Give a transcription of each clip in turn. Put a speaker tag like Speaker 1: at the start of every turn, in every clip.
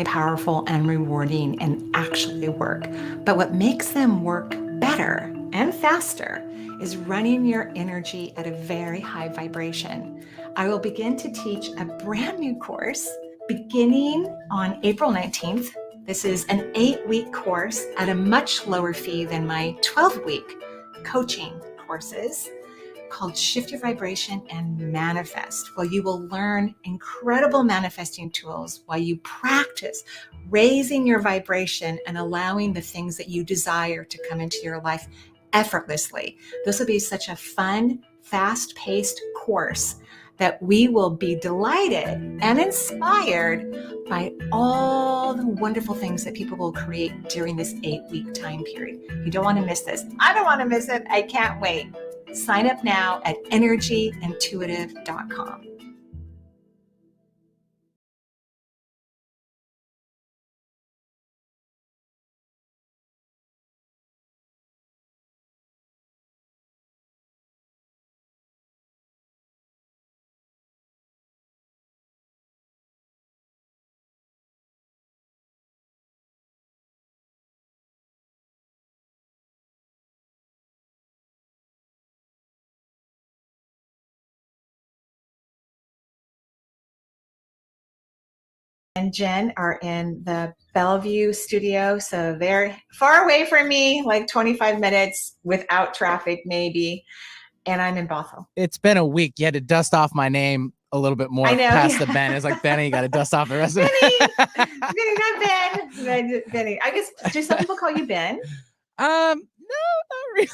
Speaker 1: powerful and rewarding and actually work. But what makes them work better and faster is running your energy at a very high vibration. I will begin to teach a brand new course beginning on April 19th. This is an 8-week course at a much lower fee than my 12-week coaching courses, called Shift Your Vibration and Manifest. Well, you will learn incredible manifesting tools while you practice raising your vibration and allowing the things that you desire to come into your life effortlessly. This will be such a fun, fast-paced course that we will be delighted and inspired by all the wonderful things that people will create during this 8-week time period. You don't want to miss this. I don't want to miss it. I can't wait. Sign up now at energyintuitive.com. And Jen are in the Bellevue studio, so they're far away from me, like 25 minutes without traffic, maybe. And I'm in Bothell.
Speaker 2: It's been a week. You had to dust off my name a little bit more.
Speaker 1: I know,
Speaker 2: past
Speaker 1: yeah.
Speaker 2: the Ben. It's like, Benny, you got to dust off the rest of
Speaker 1: Benny,
Speaker 2: it.
Speaker 1: not Ben. Benny. I guess, do some people call you Ben?
Speaker 2: No, not really.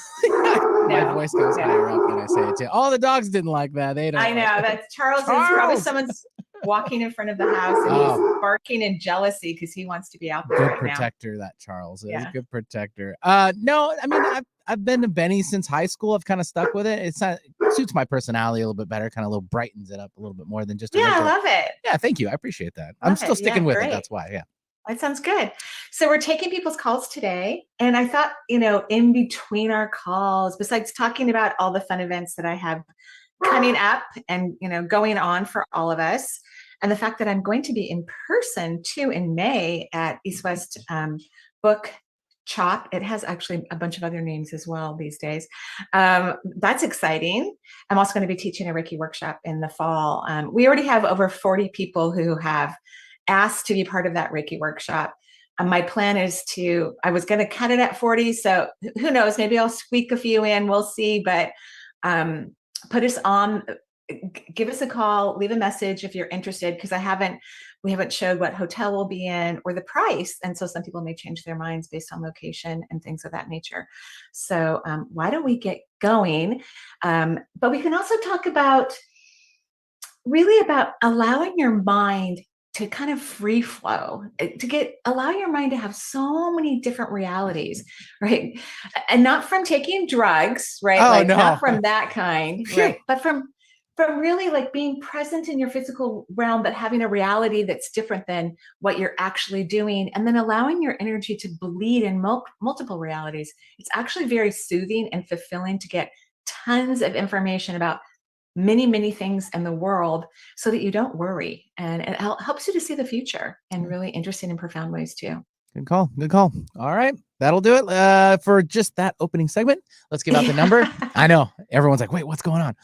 Speaker 2: My voice goes higher up when I say it too. All the dogs didn't like that. They don't.
Speaker 1: I know. That's Charles. Is probably someone's walking in front of the house and he's barking in jealousy because he wants to be out there.
Speaker 2: Good
Speaker 1: right
Speaker 2: protector,
Speaker 1: now.
Speaker 2: That Charles is.
Speaker 1: Yeah.
Speaker 2: Good protector. No, I mean, I've been to Benny since high school. I've kind of stuck with it. It suits my personality a little bit better. Kind of brightens it up a little bit more than just.
Speaker 1: I love it.
Speaker 2: Yeah, thank you. I appreciate that. I'm still sticking with it. That's why. Yeah.
Speaker 1: That sounds good. So we're taking people's calls today. And I thought, in between our calls, besides talking about all the fun events that I have coming up and, going on for all of us, and the fact that I'm going to be in person too in May at East West Book Chop. It has actually a bunch of other names as well these days. That's exciting. I'm also going to be teaching a Reiki workshop in the fall. We already have over 40 people who have asked to be part of that Reiki workshop. My plan is I was going to cut it at 40. So who knows, maybe I'll squeak a few in, we'll see, but put us on, give us a call, leave a message if you're interested, because we haven't showed what hotel we'll be in or the price. And so some people may change their minds based on location and things of that nature. So why don't we get going? But we can also talk about allowing your mind to kind of free flow, allow your mind to have so many different realities, right? And not from taking drugs, right? Not from that kind, right? But from really being present in your physical realm, but having a reality that's different than what you're actually doing, and then allowing your energy to bleed in multiple realities. It's actually very soothing and fulfilling to get tons of information about many, many things in the world so that you don't worry. And it helps you to see the future in really interesting and profound ways too.
Speaker 2: Good call. All right. That'll do it for just that opening segment. Let's give out the number. I know everyone's like, wait, what's going on?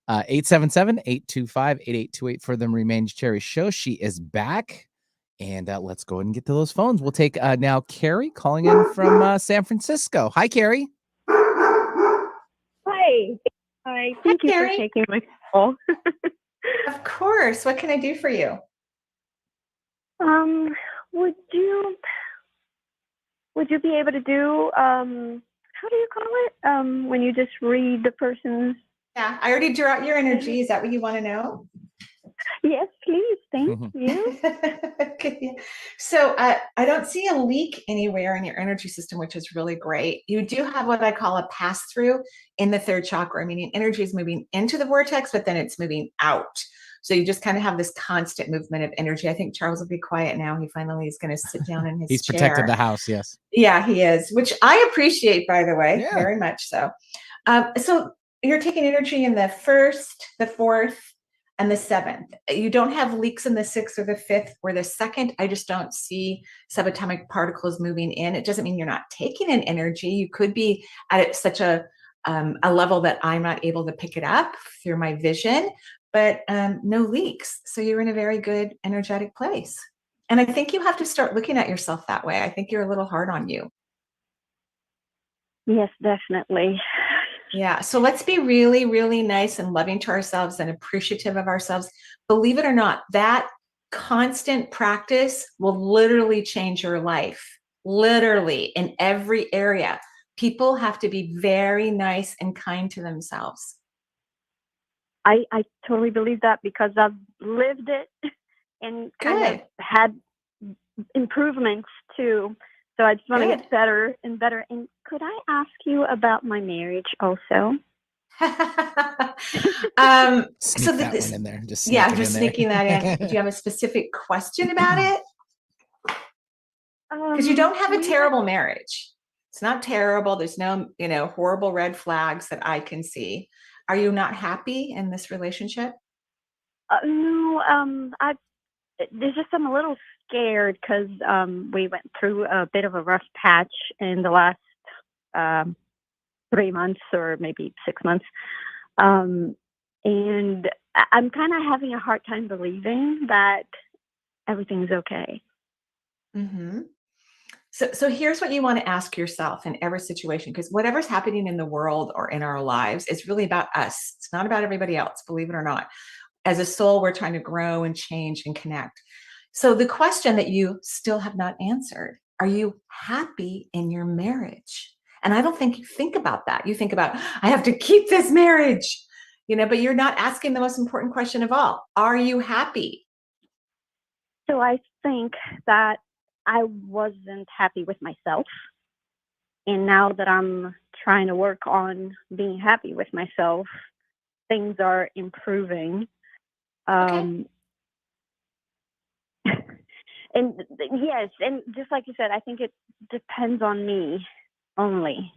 Speaker 2: 877-825-8828 for the Manuchehri show. She is back. And let's go ahead and get to those phones. We'll take now Carrie calling in from San Francisco. Hi, Carrie.
Speaker 3: Hi. Thank you
Speaker 1: Carrie.
Speaker 3: for taking my call.
Speaker 1: Of course. What can I do for you?
Speaker 3: Would you be able to do how do you call it? When you just read the person's.
Speaker 1: Yeah, I already drew out your energy. Is that what you want to know?
Speaker 3: Yes, please. Thank you.
Speaker 1: Okay. So I don't see a leak anywhere in your energy system, which is really great. You do have what I call a pass through in the third chakra, meaning energy is moving into the vortex, but then it's moving out. So you just kind of have this constant movement of energy. I think Charles will be quiet now. He finally is going to sit down in his
Speaker 2: He's
Speaker 1: chair.
Speaker 2: protected the house, yes.
Speaker 1: Yeah, he is, which I appreciate, by the way, very much so. So you're taking energy in the 1st, the 4th, and the 7th. You don't have leaks in the 6th or the 5th or the 2nd. I just don't see subatomic particles moving in. It doesn't mean you're not taking in energy. You could be at such a level that I'm not able to pick it up through my vision, but no leaks. So you're in a very good energetic place. And I think you have to start looking at yourself that way. I think you're a little hard on you.
Speaker 3: Yes, definitely.
Speaker 1: Yeah. So let's be really, really nice and loving to ourselves and appreciative of ourselves. Believe it or not, that constant practice will literally change your life, literally in every area. People have to be very nice and kind to themselves.
Speaker 3: I totally believe that because I've lived it and kind of
Speaker 1: Good.
Speaker 3: had improvements too. So I just want to
Speaker 1: Good.
Speaker 3: get better and better. And could I ask you about my marriage also?
Speaker 2: Sneak that one in there. Just
Speaker 1: yeah,
Speaker 2: sneak it
Speaker 1: just
Speaker 2: in there.
Speaker 1: sneaking that in. Do you have a specific question about it? Because you don't have a terrible marriage. It's not terrible. There's no, horrible red flags that I can see. Are you not happy in this relationship?
Speaker 3: No, there's just I'm a little scared because we went through a bit of a rough patch in the last 3 months or maybe 6 months. And I'm kind of having a hard time believing that everything's okay.
Speaker 1: Mm-hmm. So here's what you want to ask yourself in every situation, because whatever's happening in the world or in our lives is really about us. It's not about everybody else, believe it or not. As a soul, we're trying to grow and change and connect. So the question that you still have not answered, are you happy in your marriage? And I don't think you think about that. You think about, I have to keep this marriage, but you're not asking the most important question of all. Are you happy?
Speaker 3: So I think that I wasn't happy with myself. And now that I'm trying to work on being happy with myself, things are improving.
Speaker 1: Okay.
Speaker 3: And yes, and just like you said, I think it depends on me only.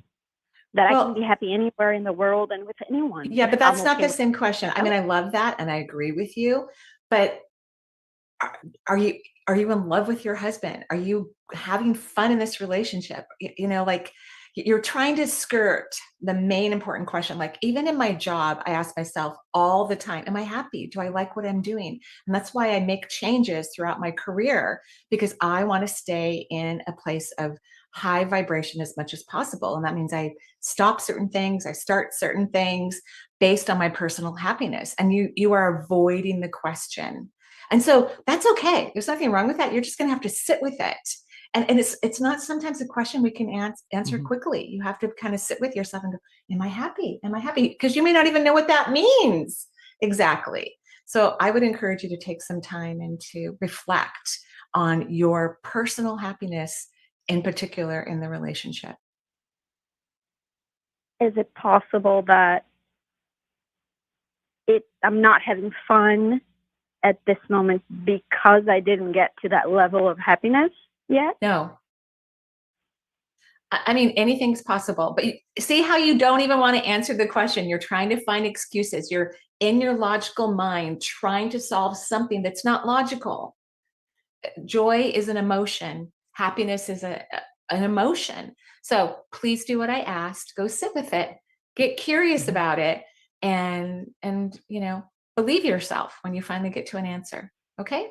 Speaker 3: That I can be happy anywhere in the world and with anyone.
Speaker 1: Yeah, but that's not
Speaker 3: okay
Speaker 1: the same question. I mean, I love that and I agree with you, but are you in love with your husband? Are you having fun in this relationship? Like you're trying to skirt the main important question. Like even in my job, I ask myself all the time, am I happy? Do I like what I'm doing? And that's why I make changes throughout my career, because I want to stay in a place of high vibration as much as possible. And that means I stop certain things, I start certain things based on my personal happiness. And you are avoiding the question. And so that's okay. There's nothing wrong with that. You're just going to have to sit with it. And it's not sometimes a question we can answer quickly. You have to kind of sit with yourself and go, am I happy? Am I happy? Because you may not even know what that means exactly. So I would encourage you to take some time and to reflect on your personal happiness, in particular in the relationship.
Speaker 3: Is it possible that I'm not having fun at this moment because I didn't get to that level of happiness yet?
Speaker 1: No. I mean, anything's possible, but see how you don't even want to answer the question. You're trying to find excuses. You're in your logical mind trying to solve something that's not logical. Joy is an emotion. Happiness is an emotion. So please do what I asked. Go sit with it. Get curious about it, and believe yourself when you finally get to an answer. Okay?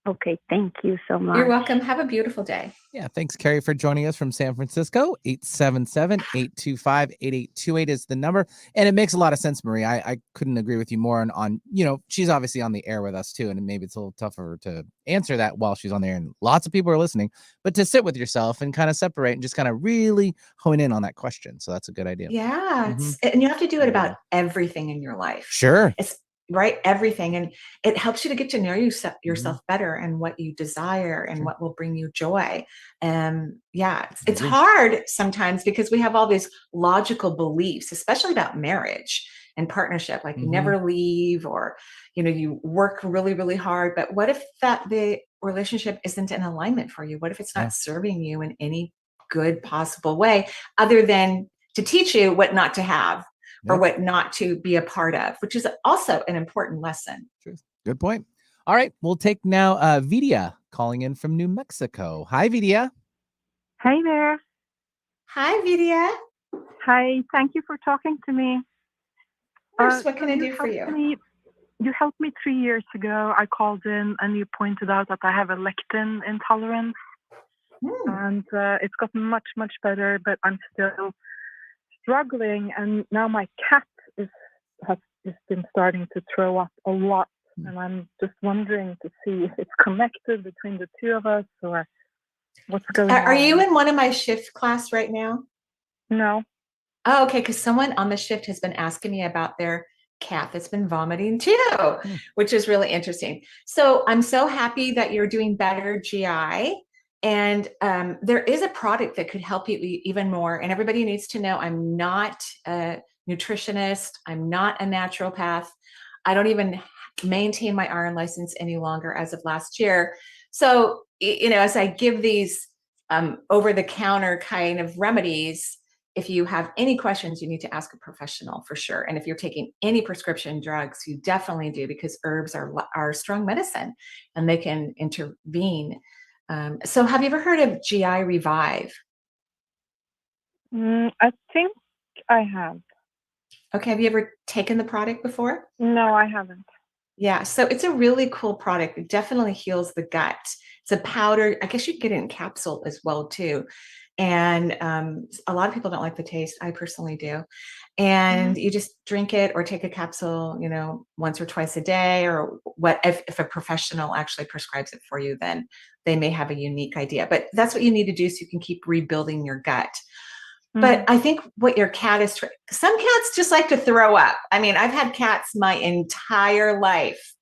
Speaker 3: Okay, thank you so much.
Speaker 1: You're welcome. Have a beautiful day.
Speaker 2: Yeah, thanks, Carrie, for joining us from San Francisco. 877-825-8828 is the number. And it makes a lot of sense, Marie. I couldn't agree with you more on, she's obviously on the air with us too, and maybe it's a little tougher to answer that while she's on there and lots of people are listening, but to sit with yourself and kind of separate and just kind of really hone in on that question. So that's a good idea.
Speaker 1: Yeah. And you have to do it about everything in your life.
Speaker 2: Sure.
Speaker 1: It's right. Everything. And it helps you to get to know yourself better and what you desire and what will bring you joy. And it's hard sometimes because we have all these logical beliefs, especially about marriage and partnership, like you never leave, or, you work really, really hard. But what if the relationship isn't in alignment for you? What if it's not serving you in any good possible way other than to teach you what not to have, or what not to be a part of, which is also an important lesson.
Speaker 2: True. Good point. All right. We'll take now Vidya calling in from New Mexico. Hi, Vidya.
Speaker 4: Hey there.
Speaker 1: Hi, Vidya.
Speaker 4: Hi. Thank you for talking to me.
Speaker 1: Of course, what can I do for you?
Speaker 4: You helped me 3 years ago. I called in and you pointed out that I have a lectin intolerance. And it's gotten much, much better, but I'm still struggling. And now my cat has just been starting to throw up a lot. And I'm just wondering to see if it's connected between the two of us or what's going on.
Speaker 1: Are you in one of my shift class right now?
Speaker 4: No.
Speaker 1: Oh, okay. Because someone on the shift has been asking me about their cat that's been vomiting too, which is really interesting. So I'm so happy that you're doing better GI. And there is a product that could help you even more. And everybody needs to know I'm not a nutritionist. I'm not a naturopath. I don't even maintain my RN license any longer as of last year. So, as I give these over-the-counter kind of remedies, if you have any questions, you need to ask a professional for sure. And if you're taking any prescription drugs, you definitely do, because herbs are strong medicine and they can intervene. So have you ever heard of GI Revive?
Speaker 4: I think I have.
Speaker 1: Okay. Have you ever taken the product before?
Speaker 4: No, I haven't.
Speaker 1: Yeah. So it's a really cool product. It definitely heals the gut. It's a powder. I guess you can get it in capsule as well too. And a lot of people don't like the taste. I personally do. And you just drink it or take a capsule, once or twice a day, or if a professional actually prescribes it for you, then they may have a unique idea. But that's what you need to do so you can keep rebuilding your gut. But I think what your cat is, some cats just like to throw up. I mean, I've had cats my entire life,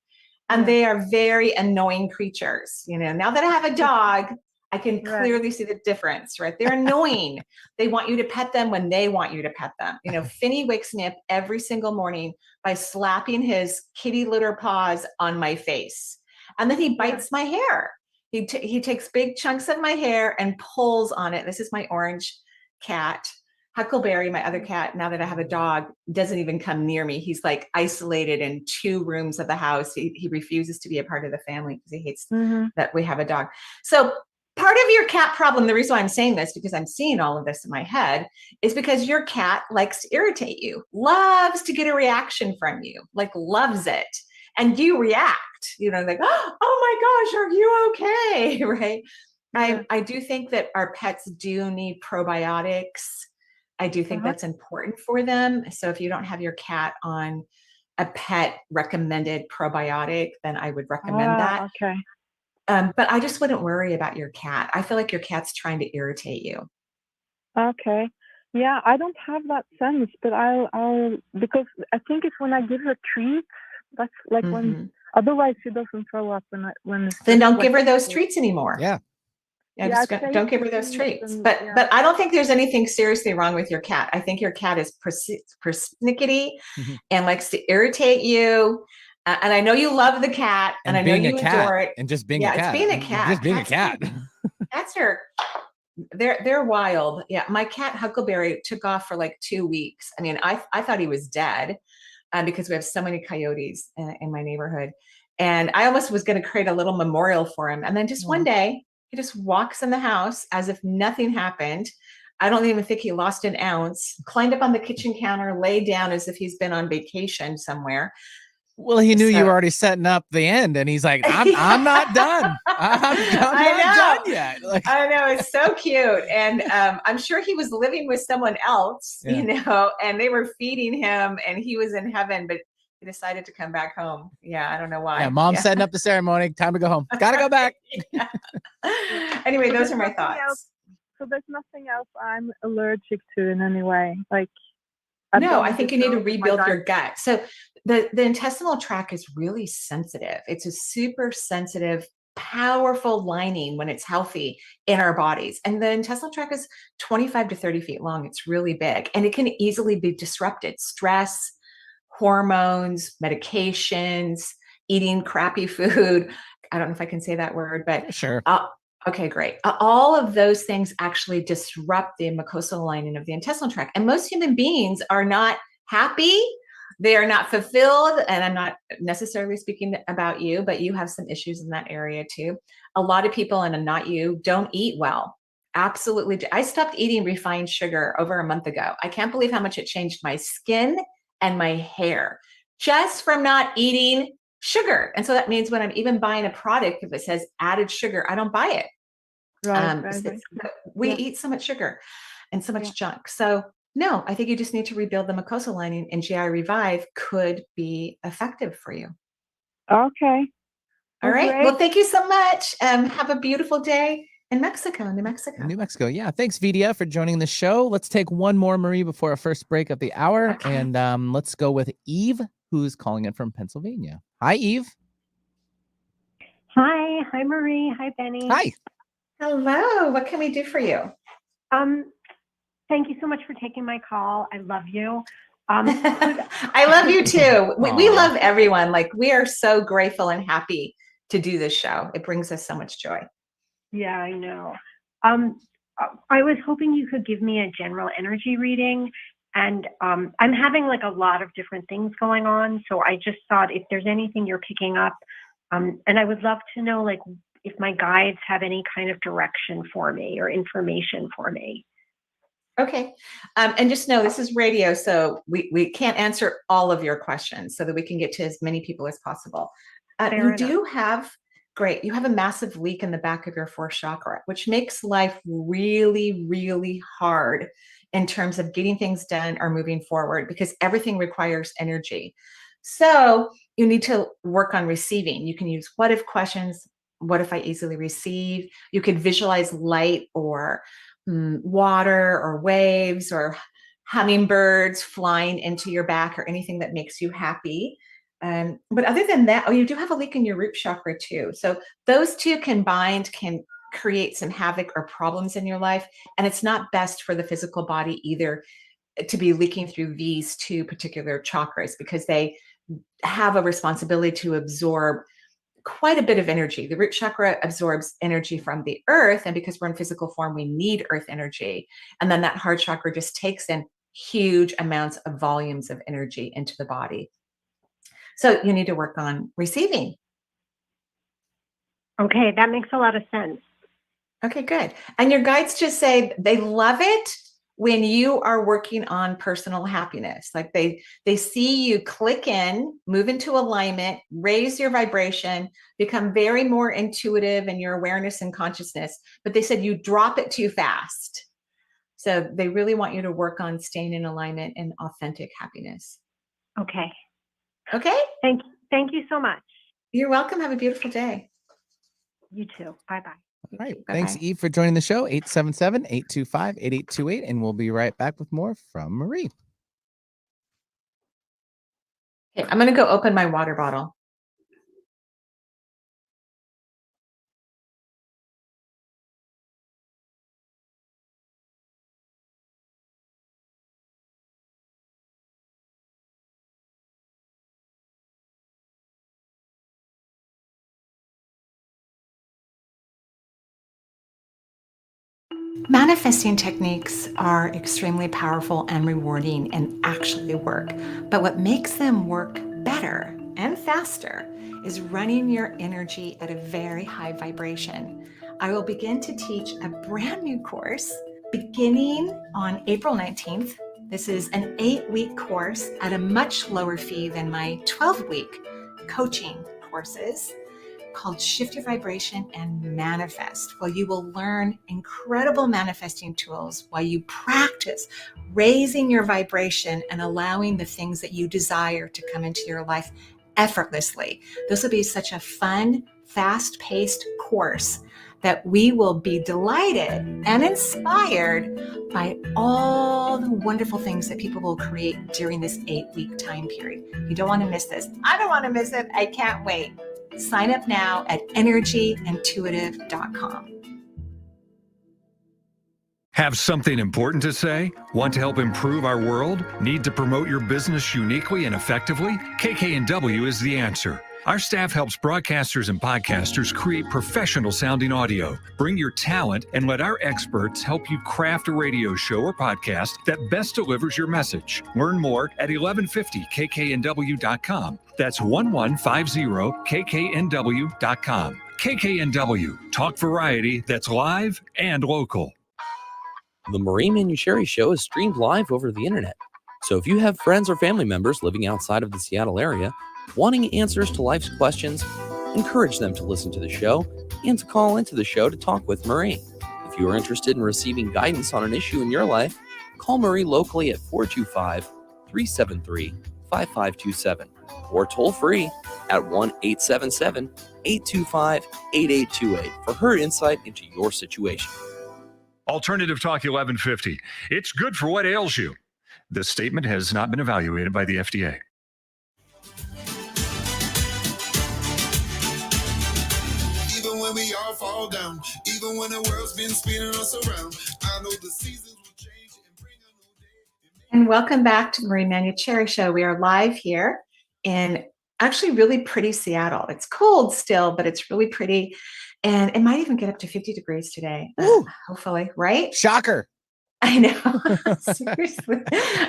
Speaker 1: and they are very annoying creatures. Now that I have a dog, I can clearly see the difference, right? They're annoying. They want you to pet them when they want you to pet them. Finny wakes me up every single morning by slapping his kitty litter paws on my face. And then he bites my hair. He takes big chunks of my hair and pulls on it. This is my orange cat. Huckleberry, my other cat, now that I have a dog, doesn't even come near me. He's like isolated in 2 rooms of the house. He refuses to be a part of the family because he hates that we have a dog. So part of your cat problem, the reason why I'm saying this, because I'm seeing all of this in my head, is because your cat likes to irritate you, loves to get a reaction from you, loves it. And you react, like, oh my gosh, are you okay? Right? I do think that our pets do need probiotics. I do think that's important for them. So if you don't have your cat on a pet recommended probiotic, then I would recommend that.
Speaker 4: Okay.
Speaker 1: But I just wouldn't worry about your cat. I feel like your cat's trying to irritate you.
Speaker 4: Okay. Yeah, I don't have that sense, but I'll because I think it's when I give her treats. That's like when. Otherwise, she doesn't throw up when.
Speaker 1: Then don't give her those treats anymore.
Speaker 2: Yeah.
Speaker 1: Yeah, just don't give her those treats. But I don't think there's anything seriously wrong with your cat. I think your cat is persnickety and likes to irritate you. And I know you love the cat, and I know you adore it.
Speaker 2: And just being a cat.
Speaker 1: It's being a cat.
Speaker 2: Just being a cat.
Speaker 1: Cats are, they're wild. Yeah, my cat Huckleberry took off for 2 weeks. I mean, I thought he was dead because we have so many coyotes in my neighborhood. And I almost was going to create a little memorial for him. And then just one day, he just walks in the house as if nothing happened. I don't even think he lost an ounce, climbed up on the kitchen counter, laid down as if he's been on vacation somewhere.
Speaker 2: Well, he knew you were already setting up the end, and he's like, I'm not done. I'm not done yet.
Speaker 1: I know, it's so cute. And I'm sure he was living with someone else, and they were feeding him, and he was in heaven, but he decided to come back home. Yeah, I don't know why.
Speaker 2: Yeah, mom's setting up the ceremony. Time to go home. Gotta go back.
Speaker 1: Anyway, those are my thoughts.
Speaker 4: So there's nothing else I'm allergic to in any way?
Speaker 1: No, I think you need to rebuild your gut. So the intestinal tract is really sensitive. It's a super sensitive, powerful lining when it's healthy in our bodies. And the intestinal tract is 25 to 30 feet long. It's really big, and it can easily be disrupted. Stress, hormones, medications, eating crappy food. I don't know if I can say that word, but
Speaker 2: sure.
Speaker 1: Okay, great. All of those things actually disrupt the mucosal lining of the intestinal tract. And most human beings are not happy. They are not fulfilled. And I'm not necessarily speaking about you, but you have some issues in that area too. A lot of people, and not you, don't eat well. Absolutely. I stopped eating refined sugar over a month ago. I can't believe how much it changed my skin and my hair just from not eating sugar. And so that means when I'm even buying a product, if it says added sugar, I don't buy it.
Speaker 4: Right.
Speaker 1: We
Speaker 4: Yeah.
Speaker 1: eat so much sugar and so much junk. So no, I think you just need to rebuild the mucosal lining, and GI Revive could be effective for you.
Speaker 4: Okay.
Speaker 1: All right.
Speaker 4: Great.
Speaker 1: Well, thank you so much. Have a beautiful day in New Mexico.
Speaker 2: New Mexico. Yeah. Thanks, Vidya, for joining the show. Let's take one more, Marie, before our first break of the hour.
Speaker 1: Okay.
Speaker 2: And let's go with Eve, who's calling in from Pennsylvania. Hi, Eve.
Speaker 5: Hi, Marie. Hi, Benny.
Speaker 2: Hi.
Speaker 1: Hello. What can we do for you?
Speaker 5: Thank you so much for taking my call. I love you.
Speaker 1: I love you too. We love everyone. Like, we are so grateful and happy to do this show. It brings us so much joy.
Speaker 5: Yeah, I know. I was hoping you could give me a general energy reading, and I'm having like a lot of different things going on. So I just thought if there's anything you're picking up, and I would love to know like if my guides have any kind of direction for me or information for me.
Speaker 1: Okay. And just know this is radio, so we can't answer all of your questions so that we can get to as many people as possible. You do have, great, you have a massive leak in the back of your fourth chakra, which makes life really, really hard in terms of getting things done or moving forward, because everything requires energy. So you need to work on receiving. You can use what if questions. What if I easily receive? You could visualize light or water or waves or hummingbirds flying into your back, or anything that makes you happy. But other than that, you do have a leak in your root chakra too. So those two combined can create some havoc or problems in your life. And it's not best for the physical body either to be leaking through these two particular chakras, because they have a responsibility to absorb quite a bit of energy. The root chakra absorbs energy from the earth, and because we're in physical form, we need earth energy. And then that heart chakra just takes in huge amounts of volumes of energy into the body. So you need to work on receiving.
Speaker 5: Okay, that makes a lot of sense.
Speaker 1: Okay, good. And your guides just say they love it when you are working on personal happiness. Like they see you click in, move into alignment, raise your vibration, become very more intuitive in your awareness and consciousness. But they said you drop it too fast. So they really want you to work on staying in alignment and authentic happiness.
Speaker 5: Okay.
Speaker 1: Okay.
Speaker 5: Thank you so much.
Speaker 1: You're welcome. Have a beautiful day.
Speaker 5: You too. Bye-bye.
Speaker 2: All right.
Speaker 1: Bye-bye.
Speaker 2: Thanks, Eve, for joining the show. 877-825-8828. And we'll be right back with more from Marie.
Speaker 1: Okay, I'm going to go open my water bottle. Manifesting techniques are extremely powerful and rewarding and actually work. But what makes them work better and faster is running your energy at a very high vibration. I will begin to teach a brand new course beginning on April 19th. This is an 8-week course at a much lower fee than my 12-week coaching courses, called Shift Your Vibration and Manifest. Well, you will learn incredible manifesting tools while you practice raising your vibration and allowing the things that you desire to come into your life effortlessly. This will be such a fun, fast-paced course that we will be delighted and inspired by all the wonderful things that people will create during this 8-week time period. You don't want to miss this. I don't want to miss it. I can't wait. Sign up now at energyintuitive.com.
Speaker 6: Have something important to say? Want to help improve our world? Need to promote your business uniquely and effectively? KK&W is the answer. Our staff helps broadcasters and podcasters create professional sounding audio. Bring your talent and let our experts help you craft a radio show or podcast that best delivers your message. Learn more at 1150kknw.com. That's 1150kknw.com. KKNW, talk variety that's live and local.
Speaker 7: The Marie Manuchehri Show is streamed live over the internet. So if you have friends or family members living outside of the Seattle area, wanting answers to life's questions, encourage them to listen to the show and to call into the show to talk with Marie. If you are interested in receiving guidance on an issue in your life, call Marie locally at 425-373-5527 or toll free at 1-877-825-8828 for her insight into your situation.
Speaker 6: Alternative Talk 1150. It's good for what ails you. This statement has not been evaluated by the FDA.
Speaker 8: Even when we all fall down, even when the world's been spinning us around, I know the seasons will change and bring a new day.
Speaker 1: And welcome back to the Marie Manuchehri Show. We are live here in actually really pretty Seattle. It's cold still, but it's really pretty. And it might even get up to 50 degrees today, hopefully, right?
Speaker 2: Shocker.
Speaker 1: I know. Seriously.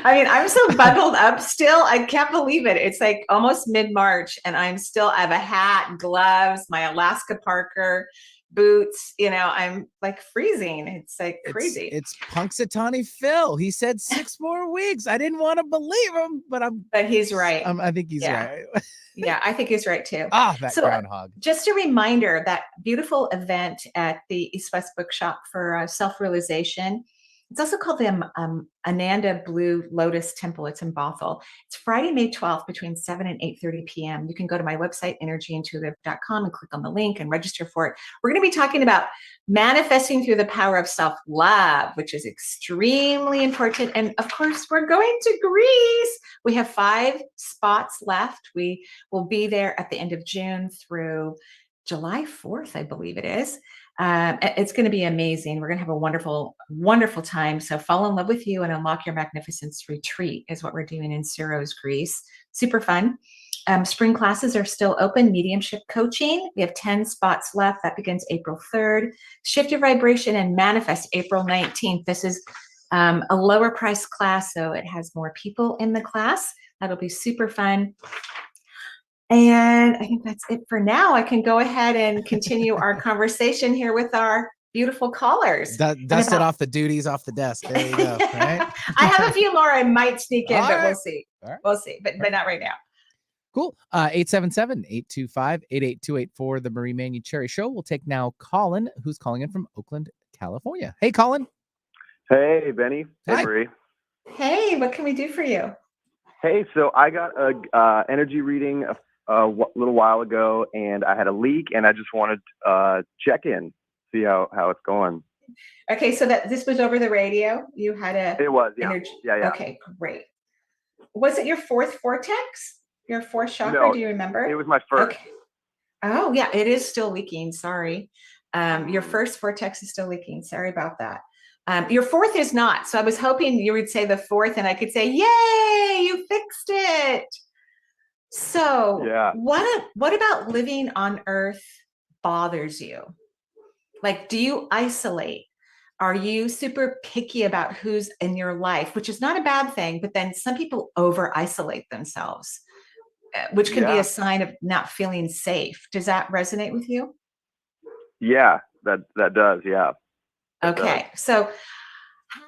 Speaker 1: I mean, I'm so bundled up still. I can't believe it. It's like almost mid-March and I have a hat, gloves, my Alaska Parker, boots. I'm like freezing. It's like crazy.
Speaker 2: It's Punxsutawney Phil. He said 6 more weeks. I didn't want to believe him, but
Speaker 1: he's right.
Speaker 2: I think he's right.
Speaker 1: Yeah, I think he's right too.
Speaker 2: That groundhog.
Speaker 1: Just a reminder, that beautiful event at the East West Bookshop for self-realization. It's also called the Ananda Blue Lotus Temple. It's in Bothell. It's Friday, May 12th between 7 and 8:30 p.m. You can go to my website, energyintuitive.com, and click on the link and register for it. We're going to be talking about manifesting through the power of self-love, which is extremely important. And of course, we're going to Greece. We have 5 spots left. We will be there at the end of June through July 4th, I believe it is. It's going to be amazing. We're going to have a wonderful, wonderful time. So fall in love with you and unlock your magnificence retreat is what we're doing in Syros, Greece. Super fun. Spring classes are still open. Mediumship coaching. We have 10 spots left. That begins April 3rd. Shift your vibration and manifest April 19th. This is a lower price class, so it has more people in the class. That'll be super fun. And I think that's it for now. I can go ahead and continue our conversation here with our beautiful callers.
Speaker 2: Dust it off the duties off the desk. There you go. Right?
Speaker 1: I have a few more I might sneak in, but we'll see.
Speaker 2: Right.
Speaker 1: We'll see, but not right now.
Speaker 2: Cool. 877-825-8828 for the Marie Manuchehri Show. We'll take now Colin, who's calling in from Oakland, California. Hey, Colin.
Speaker 9: Hey, Benny. Hey,
Speaker 2: Hi.
Speaker 9: Marie.
Speaker 1: Hey, what can we do for you?
Speaker 9: Hey, so I got a energy reading a little while ago, and I had a leak, and I just wanted to check in, see how it's going.
Speaker 1: Okay, so this was over the radio. You had
Speaker 9: It was, yeah.
Speaker 1: energy.
Speaker 9: Yeah.
Speaker 1: Okay, great. Was it your 4th vortex? Your 4th chakra?
Speaker 9: No,
Speaker 1: do you remember?
Speaker 9: It was my first.
Speaker 1: Okay. Oh, yeah, it is still leaking. Sorry. Your 1st vortex is still leaking. Sorry about that. Your 4th is not. So I was hoping you would say the 4th and I could say, yay, you fixed it. So
Speaker 9: Yeah.
Speaker 1: what about living on Earth bothers you? Like, do you isolate? Are you super picky about who's in your life, which is not a bad thing, but then some people over isolate themselves, which can be a sign of not feeling safe. Does that resonate with you?
Speaker 9: Yeah, that does. Yeah.
Speaker 1: Okay. So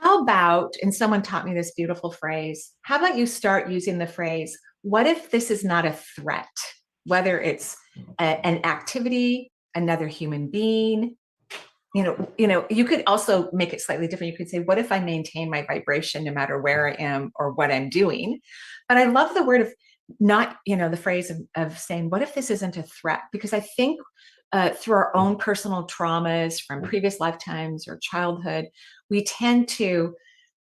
Speaker 1: how about, and someone taught me this beautiful phrase, how about you start using the phrase, what if this is not a threat? Whether it's an activity, another human being, you could also make it slightly different. You could say, what if I maintain my vibration no matter where I am or what I'm doing? But I love the word of not, the phrase of saying, what if this isn't a threat? Because I think through our own personal traumas from previous lifetimes or childhood, we tend to,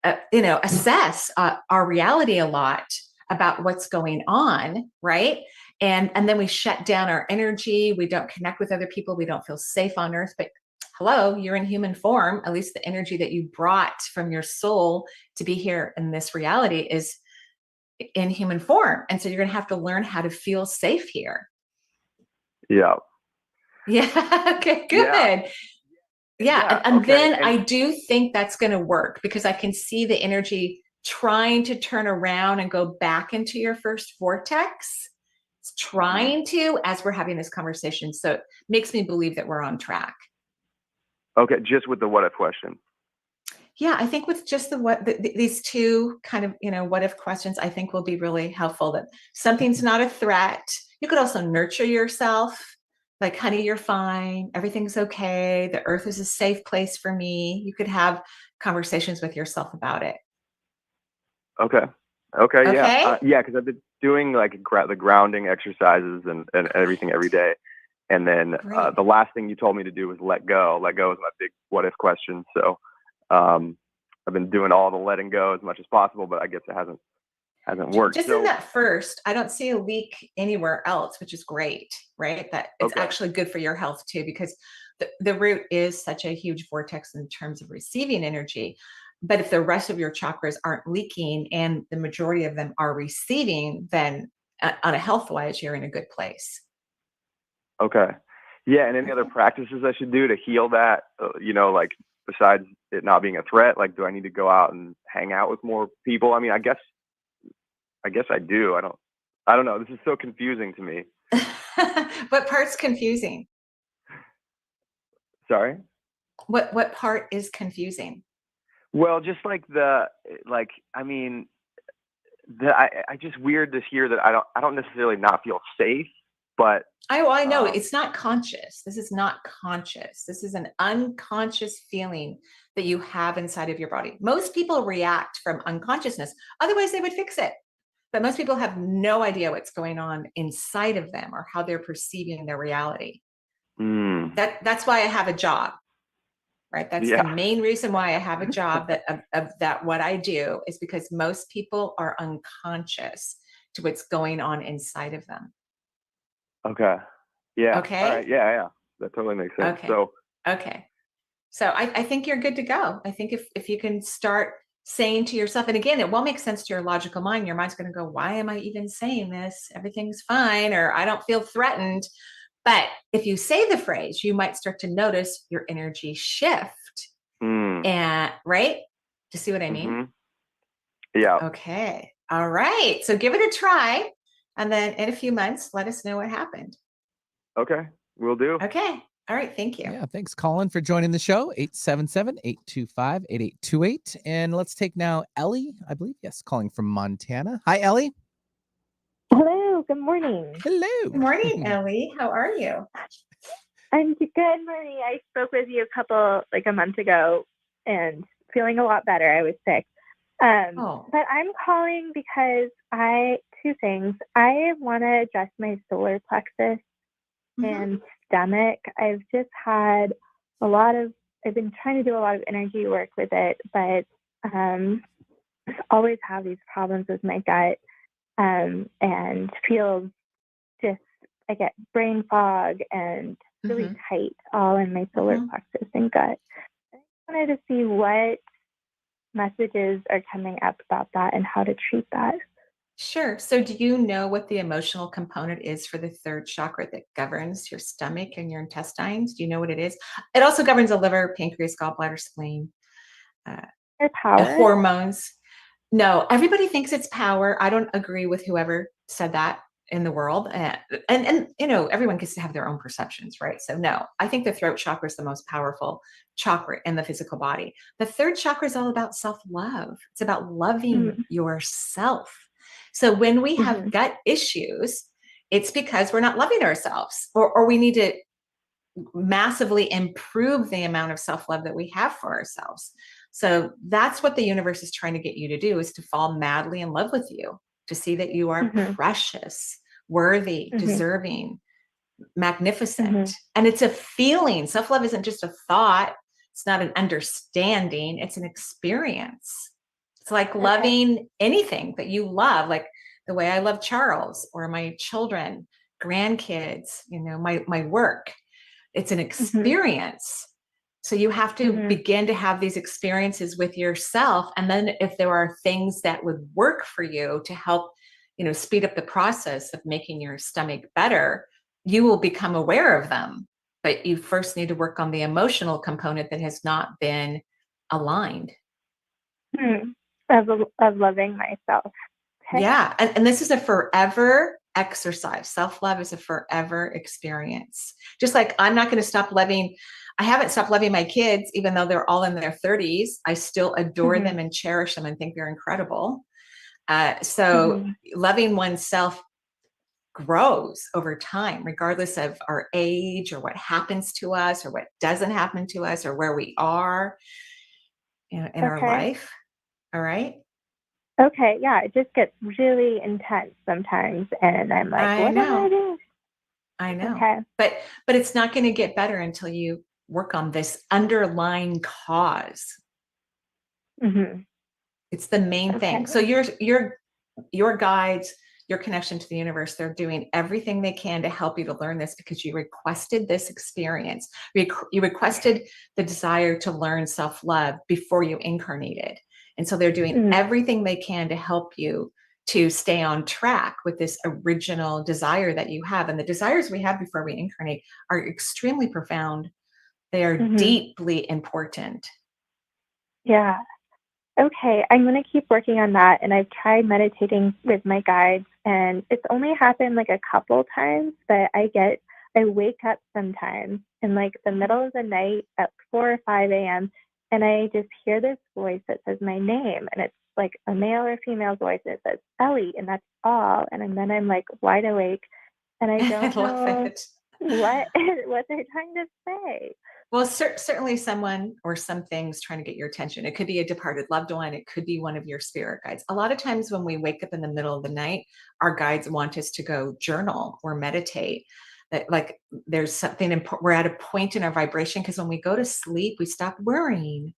Speaker 1: assess our reality a lot about what's going on, right? And then we shut down our energy. We don't connect with other people. We don't feel safe on Earth. But hello, you're in human form. At least the energy that you brought from your soul to be here in this reality is in human form. And so you're going to have to learn how to feel safe here.
Speaker 9: Yeah.
Speaker 1: Yeah. Okay, good.
Speaker 9: Yeah.
Speaker 1: Yeah.
Speaker 9: Yeah.
Speaker 1: And
Speaker 9: Okay.
Speaker 1: then I do think that's going to work because I can see the energy trying to turn around and go back into your first vortex. It's trying to, as we're having this conversation. So it makes me believe that we're on track.
Speaker 9: Okay. Just with the what if question.
Speaker 1: Yeah, I think with just these two kind of, what if questions, I think will be really helpful. That something's not a threat. You could also nurture yourself. Like, honey, you're fine. Everything's okay. The earth is a safe place for me. You could have conversations with yourself about it.
Speaker 9: Okay. Okay. Yeah.
Speaker 1: Okay.
Speaker 9: Yeah. Because I've been doing like the grounding exercises and everything every day. And then
Speaker 1: Great.
Speaker 9: the last thing you told me to do was let go. Let go is my big what if question. So I've been doing all the letting go as much as possible, but I guess it hasn't worked.
Speaker 1: Just in
Speaker 9: So
Speaker 1: that first, I don't see a leak anywhere else, which is great, right? That it's
Speaker 9: okay.
Speaker 1: actually good for your health too, because the root is such a huge vortex in terms of receiving energy. But if the rest of your chakras aren't leaking and the majority of them are receiving, then on a health wise, you're in a good place.
Speaker 9: Okay. Yeah. And any other practices I should do to heal that, like besides it not being a threat, like, do I need to go out and hang out with more people? I mean, I guess I do. I don't know. This is so confusing to me.
Speaker 1: What part's confusing?
Speaker 9: Sorry?
Speaker 1: What part is confusing?
Speaker 9: Well, just like I mean, I just weird to hear that I don't necessarily not feel safe, but
Speaker 1: I know it's not conscious. This is not conscious. This is an unconscious feeling that you have inside of your body. Most people react from unconsciousness. Otherwise, they would fix it. But most people have no idea what's going on inside of them or how they're perceiving their reality. That's why I have a job, right? That's the main reason why I have a job that what I do is because most people are unconscious to what's going on inside of them.
Speaker 9: Okay. Yeah.
Speaker 1: Okay.
Speaker 9: All right. Yeah. That totally makes sense.
Speaker 1: Okay.
Speaker 9: So
Speaker 1: Okay. So I think you're good to go. I think if you can start saying to yourself, and again, it won't make sense to your logical mind. Your mind's going to go, why am I even saying this? Everything's fine, or I don't feel threatened. But if you say the phrase, you might start to notice your energy shift. And right? Do you see what I mean?
Speaker 9: Mm-hmm. Yeah.
Speaker 1: Okay. All right. So give it a try. And then in a few months, let us know what happened.
Speaker 9: Okay. Will do.
Speaker 1: Okay. All right. Thank you.
Speaker 2: Yeah. Thanks, Colin, for joining the show. 877-825-8828. And let's take now Ellie, I believe. Yes. Calling from Montana. Hi, Ellie.
Speaker 10: Hello. Good morning.
Speaker 2: Hello.
Speaker 1: Good morning, Ellie. How are you?
Speaker 10: I'm good, Marie. I spoke with you a month ago and feeling a lot better. I was sick. But I'm calling because two things. I want to adjust my solar plexus and stomach. I've just had I've been trying to do a lot of energy work with it, but I always have these problems with my gut and feel I get brain fog and really tight all in my solar plexus and gut. I wanted to see what messages are coming up about that and how to treat that.
Speaker 1: Sure. So do you know what the emotional component is for the third chakra that governs your stomach and your intestines? Do you know what it is? It also governs the liver, pancreas, gallbladder, spleen, hormones. No, everybody thinks it's power. I don't agree with whoever said that in the world. And everyone gets to have their own perceptions, right? So no, I think the throat chakra is the most powerful chakra in the physical body. The third chakra is all about self-love. It's about loving yourself. So when we have gut issues, it's because we're not loving ourselves, or we need to massively improve the amount of self-love that we have for ourselves. So that's what the universe is trying to get you to do, is to fall madly in love with you, to see that you are precious, worthy, deserving, magnificent. And it's a feeling. Self-love isn't just a thought. It's not an understanding. It's an experience. It's like loving anything that you love, like the way I love Charles or my children, grandkids, my work. It's an experience. So you have to begin to have these experiences with yourself. And then if there are things that would work for you to help, speed up the process of making your stomach better, you will become aware of them. But you first need to work on the emotional component that has not been aligned.
Speaker 10: Of loving myself. Okay.
Speaker 1: Yeah. And this is a forever exercise. Self-love is a forever experience. Just like I haven't stopped loving my kids, even though they're all in their 30s. I still adore them and cherish them and think they're incredible. So loving oneself grows over time, regardless of our age or what happens to us or what doesn't happen to us or where we are in our life. All right.
Speaker 10: Okay. Yeah. It just gets really intense sometimes. And I'm like, what am I doing?
Speaker 1: I know.
Speaker 10: Okay.
Speaker 1: But it's not going to get better until you work on this underlying cause. It's the main thing. So your guides, your connection to the universe, they're doing everything they can to help you to learn this because you requested this experience. You requested the desire to learn self-love before you incarnated. And so they're doing everything they can to help you to stay on track with this original desire that you have. And the desires we have before we incarnate are extremely profound. They are deeply important.
Speaker 10: Yeah. Okay, I'm going to keep working on that. And I've tried meditating with my guides, and it's only happened like a couple times, but I wake up sometimes in like the middle of the night at 4 or 5 a.m. and I just hear this voice that says my name, and it's like a male or female voice. It says Ellie, and that's all. And then I'm like wide awake, and I don't know what they're trying to say.
Speaker 1: Well, certainly someone or some things trying to get your attention. It could be a departed loved one. It could be one of your spirit guides. A lot of times when we wake up in the middle of the night, our guides want us to go journal or meditate. That like there's something important. We're at a point in our vibration because when we go to sleep, we stop worrying.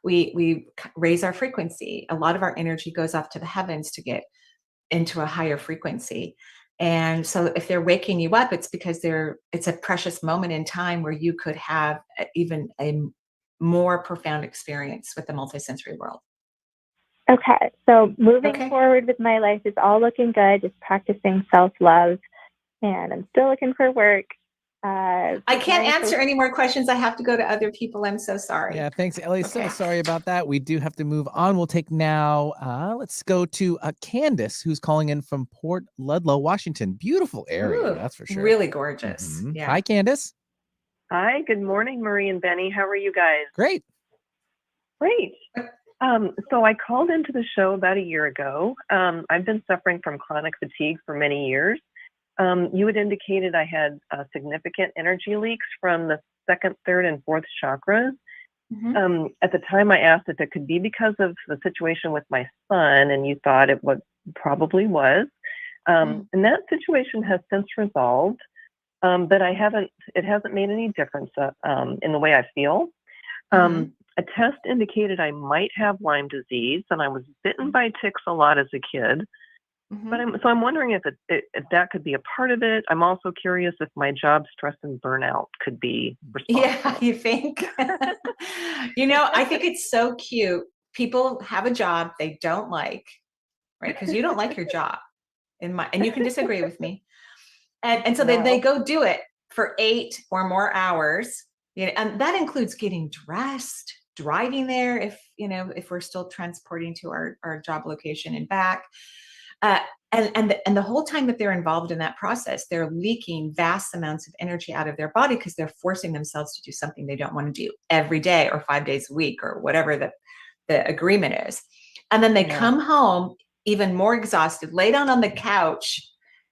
Speaker 1: We raise our frequency. A lot of our energy goes off to the heavens to get into a higher frequency. And so if they're waking you up, it's because it's a precious moment in time where you could have even a more profound experience with the multisensory world.
Speaker 10: Okay. So moving forward with my life is all looking good, just practicing self-love, and I'm still looking for work.
Speaker 1: I can't answer any more questions. I have to go to other people. I'm so sorry.
Speaker 2: Yeah, thanks, Ellie. So sorry about that. We do have to move on. We'll take now, let's go to Candace, who's calling in from Port Ludlow, Washington. Beautiful area, that's for sure.
Speaker 1: Really gorgeous. Yeah.
Speaker 2: Hi, Candace.
Speaker 11: Hi, good morning, Marie and Benny. How are you guys?
Speaker 2: Great.
Speaker 11: Great. So I called into the show about a year ago. I've been suffering from chronic fatigue for many years. You had indicated I had significant energy leaks from the second, third, and fourth chakras. At the time, I asked if it could be because of the situation with my son, and you thought it probably was. And that situation has since resolved, but it hasn't made any difference in the way I feel. A test indicated I might have Lyme disease, and I was bitten by ticks a lot as a kid. But I'm wondering if that could be a part of it. I'm also curious if my job stress and burnout could be responsible.
Speaker 1: Yeah, you think? I think it's so cute. People have a job they don't like, right? Because you don't like your job, and you can disagree with me. And so they go do it for 8 or more hours. And that includes getting dressed, driving there if we're still transporting to our job location and back. And the whole time that they're involved in that process, they're leaking vast amounts of energy out of their body because they're forcing themselves to do something they don't want to do every day or 5 days a week or whatever the agreement is. And then they come home even more exhausted, lay down on the couch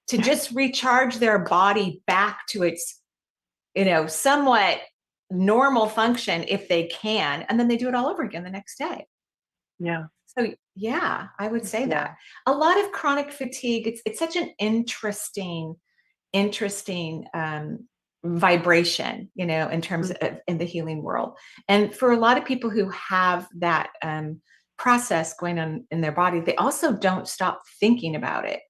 Speaker 1: to just recharge their body back to its, somewhat normal function if they can. And then they do it all over again the next day.
Speaker 11: Yeah.
Speaker 1: So yeah, I would say that a lot of chronic fatigue, it's such an interesting vibration, in terms of in the healing world. And for a lot of people who have that process going on in their body, they also don't stop thinking about it.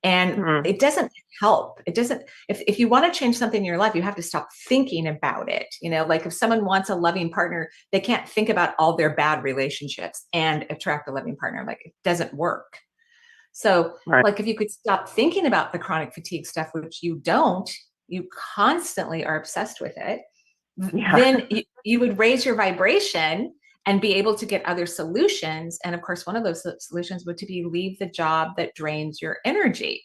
Speaker 1: And it doesn't help. It doesn't, if you want to change something in your life, you have to stop thinking about it. Like if someone wants a loving partner, they can't think about all their bad relationships and attract a loving partner. Like it doesn't work. So like if you could stop thinking about the chronic fatigue stuff, which you don't, you constantly are obsessed with it,
Speaker 11: Yeah.
Speaker 1: then you would raise your vibration and be able to get other solutions. And of course, one of those solutions would be leave the job that drains your energy.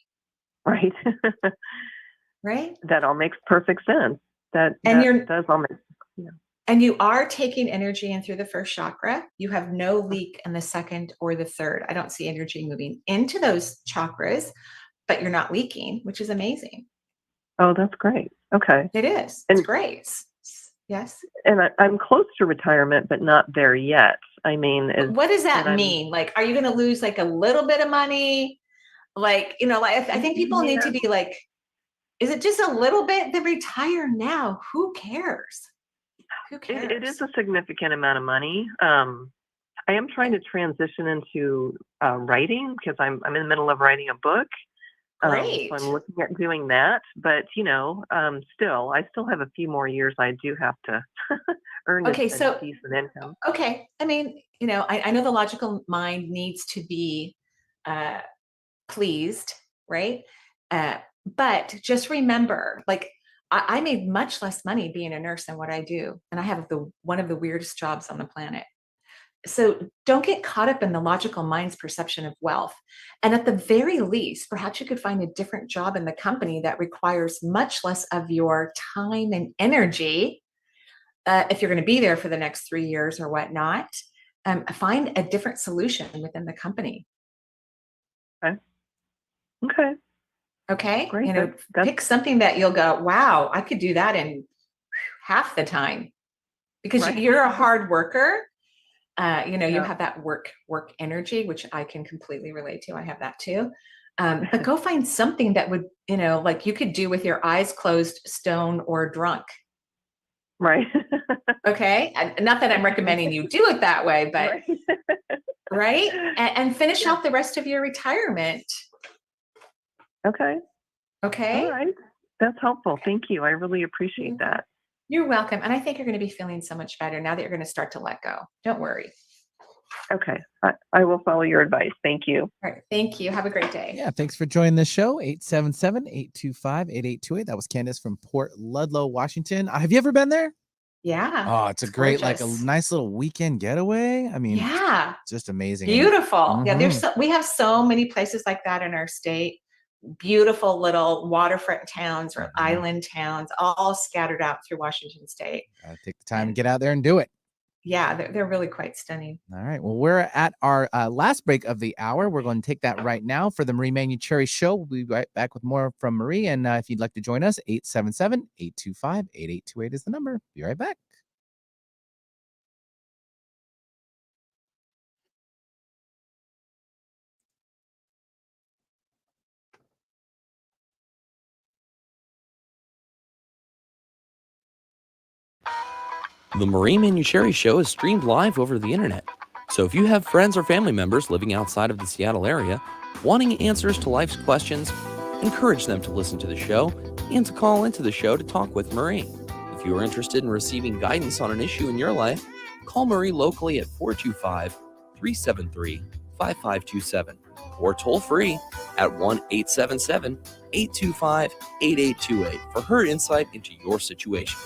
Speaker 11: Right.
Speaker 1: Right.
Speaker 11: That all makes perfect sense. That does all make sense. Yeah.
Speaker 1: And you are taking energy in through the first chakra. You have no leak in the second or the third. I don't see energy moving into those chakras, but you're not leaking, which is amazing.
Speaker 11: Oh, that's great. Okay.
Speaker 1: It is. It's great. Yes.
Speaker 11: And I'm close to retirement, but not there yet. I mean,
Speaker 1: what does that mean? Like, are you going to lose like a little bit of money? Like, like I think people need to be like, is it just a little bit? Then retire now. Who cares? Who cares?
Speaker 11: It is a significant amount of money. I am trying to transition into writing because I'm in the middle of writing a book.
Speaker 1: Great.
Speaker 11: So I'm looking at doing that, but I still have a few more years. I do have to earn a decent income.
Speaker 1: Okay. I mean, I know the logical mind needs to be pleased, right? But just remember, like, I made much less money being a nurse than what I do. And I have one of the weirdest jobs on the planet. So don't get caught up in the logical mind's perception of wealth. And at the very least, perhaps you could find a different job in the company that requires much less of your time and energy. If you're going to be there for the next 3 years or whatnot, find a different solution within the company.
Speaker 11: Okay.
Speaker 1: Okay.
Speaker 11: Great.
Speaker 1: Pick something that you'll go, wow, I could do that in half the time, because you're a hard worker. You have that work energy, which I can completely relate to. I have that too. But go find something that would, like you could do with your eyes closed, stoned, or drunk.
Speaker 11: Right.
Speaker 1: Okay. Not that I'm recommending you do it that way, but right. And finish out the rest of your retirement.
Speaker 11: Okay.
Speaker 1: Okay.
Speaker 11: All right. That's helpful. Thank you. I really appreciate that.
Speaker 1: You're welcome. And I think you're going to be feeling so much better now that you're going to start to let go. Don't worry.
Speaker 11: Okay. I will follow your advice. Thank you.
Speaker 1: All right. Thank you. Have a great day.
Speaker 2: Yeah. Thanks for joining the show. 877-825-8828. That was Candace from Port Ludlow, Washington. Have you ever been there?
Speaker 1: Yeah.
Speaker 2: Oh, it's a great,
Speaker 1: gorgeous.
Speaker 2: like a nice little weekend getaway. I mean,
Speaker 1: yeah,
Speaker 2: it's just amazing.
Speaker 1: Beautiful.
Speaker 2: Mm-hmm.
Speaker 1: Yeah. We have so many places like that in our state. Beautiful little waterfront towns or island towns, all scattered out through Washington State.
Speaker 2: Take the time and get out there and do it.
Speaker 1: Yeah, they're really quite stunning.
Speaker 2: All right. Well, we're at our last break of the hour. We're going to take that right now for the Marie Manuchehri Show. We'll be right back with more from Marie. And if you'd like to join us, 877-825-8828 is the number. Be right back.
Speaker 7: The Marie Manuchehri Show is streamed live over the internet. So if you have friends or family members living outside of the Seattle area, wanting answers to life's questions, encourage them to listen to the show and to call into the show to talk with Marie. If you are interested in receiving guidance on an issue in your life, call Marie locally at 425-373-5527 or toll free at 1-877-825-8828 for her insight into your situation.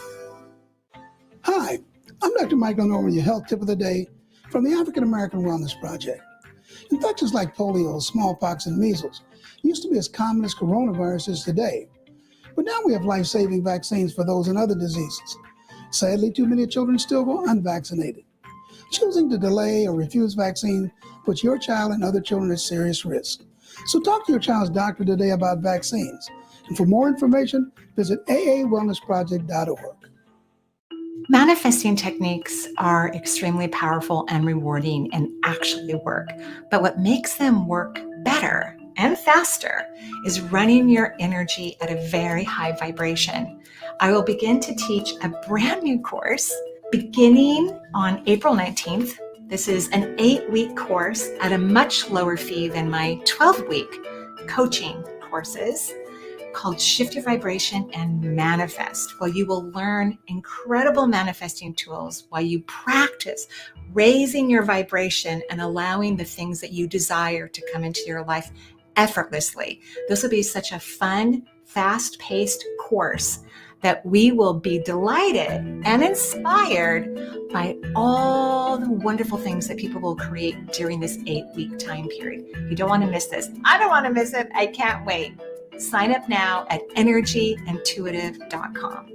Speaker 12: Hi, I'm Dr. Michael Norman, your health tip of the day from the African American Wellness Project. Infections like polio, smallpox, and measles used to be as common as coronaviruses today. But now we have life-saving vaccines for those and other diseases. Sadly, too many children still go unvaccinated. Choosing to delay or refuse vaccine puts your child and other children at serious risk. So talk to your child's doctor today about vaccines. And for more information, visit aawellnessproject.org.
Speaker 1: Manifesting techniques are extremely powerful and rewarding and actually work. But what makes them work better and faster is running your energy at a very high vibration. I will begin to teach a brand new course beginning on April 19th. This is an 8-week course at a much lower fee than my 12-week coaching courses, called Shift Your Vibration and Manifest, where you will learn incredible manifesting tools while you practice raising your vibration and allowing the things that you desire to come into your life effortlessly. This will be such a fun, fast-paced course that we will be delighted and inspired by all the wonderful things that people will create during this 8-week time period. You don't want to miss this. I don't want to miss it. I can't wait. Sign up now at energyintuitive.com.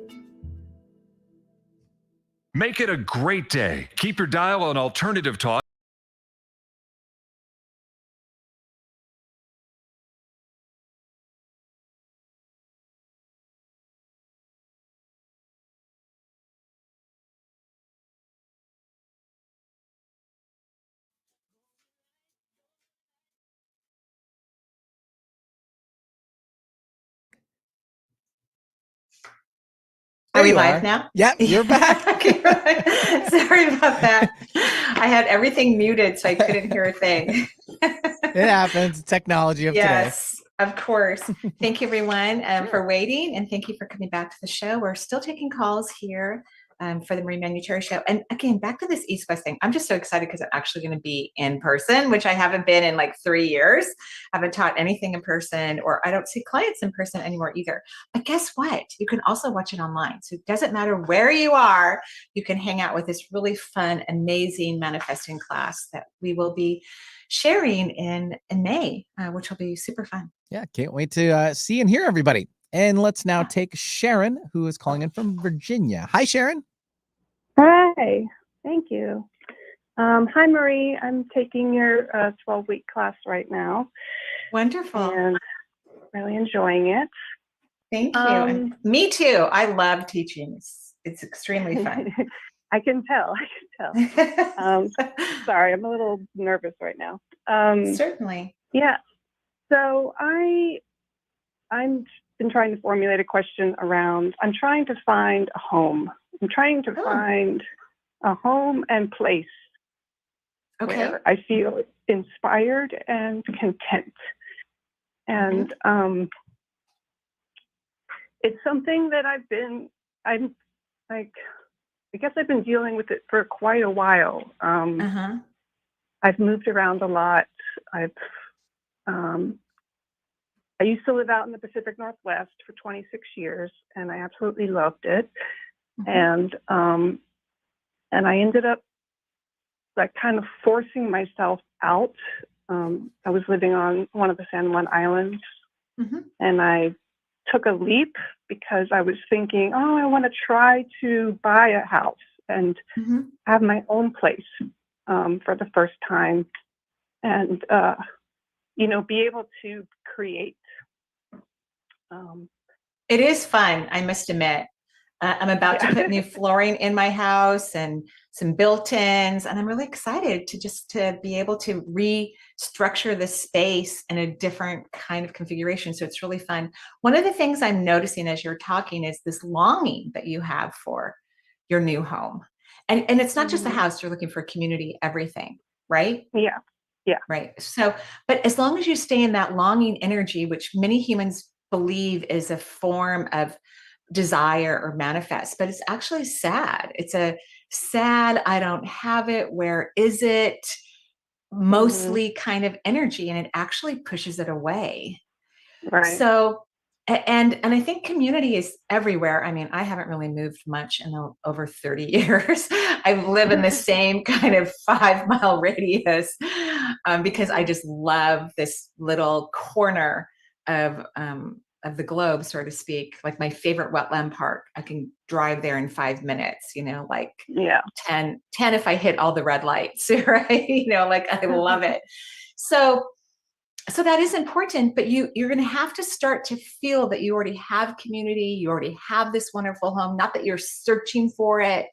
Speaker 6: Make it a great day. Keep your dial on Alternative Talk.
Speaker 1: Are we live now?
Speaker 2: Yep, you're back.
Speaker 1: Okay, sorry about that. I had everything muted, so I couldn't hear a thing.
Speaker 2: It happens. Technology of today.
Speaker 1: Yes, of course. Thank you, everyone, for waiting, and thank you for coming back to the show. We're still taking calls here for the Marie Manuchehri Show. And again, back to this East West thing. I'm just so excited because I'm actually going to be in person, which I haven't been in like 3 years. I haven't taught anything in person, or I don't see clients in person anymore either. But guess what? You can also watch it online. So it doesn't matter where you are. You can hang out with this really fun, amazing manifesting class that we will be sharing in May, which will be super fun.
Speaker 2: Yeah, can't wait to see and hear everybody. And let's now take Sharon, who is calling in from Virginia. Hi, Sharon.
Speaker 13: Hi, thank you. Hi, Marie. I'm taking your 12-week class right now.
Speaker 1: Wonderful.
Speaker 13: And really enjoying it.
Speaker 1: Thank you. And me too. I love teaching. It's extremely fun.
Speaker 13: I can tell. Sorry, I'm a little nervous right now.
Speaker 1: Certainly.
Speaker 13: Yeah. So I'm been trying to formulate a question around, I'm trying to find a home. I'm trying to find a home and place where I feel inspired and content. And it's something that I guess I've been dealing with it for quite a while. I've moved around a lot. I used to live out in the Pacific Northwest for 26 years, and I absolutely loved it. And I ended up like kind of forcing myself out. I was living on one of the San Juan Islands, and I took a leap because I was thinking, oh, I want to try to buy a house and have my own place for the first time, and be able to create.
Speaker 1: It is fun, I must admit. I'm about to put new flooring in my house and some built-ins, and I'm really excited to be able to restructure the space in a different kind of configuration. So it's really fun. One of the things I'm noticing as you're talking is this longing that you have for your new home. And it's not just the house, you're looking for community, everything, right?
Speaker 13: Yeah.
Speaker 1: Right. So, but as long as you stay in that longing energy, which many humans believe is a form of desire or manifest, but it's actually sad. It's a sad, I don't have it, where is it? Mostly kind of energy, and it actually pushes it away.
Speaker 13: Right.
Speaker 1: So, and I think community is everywhere. I mean, I haven't really moved much in over 30 years. I live in the same kind of 5-mile radius because I just love this little corner of the globe, so to speak. Like my favorite wetland park, I can drive there in 5 minutes, 10 if I hit all the red lights, right? I love it. So that is important, but you're going to have to start to feel that you already have community, you already have this wonderful home, not that you're searching for it,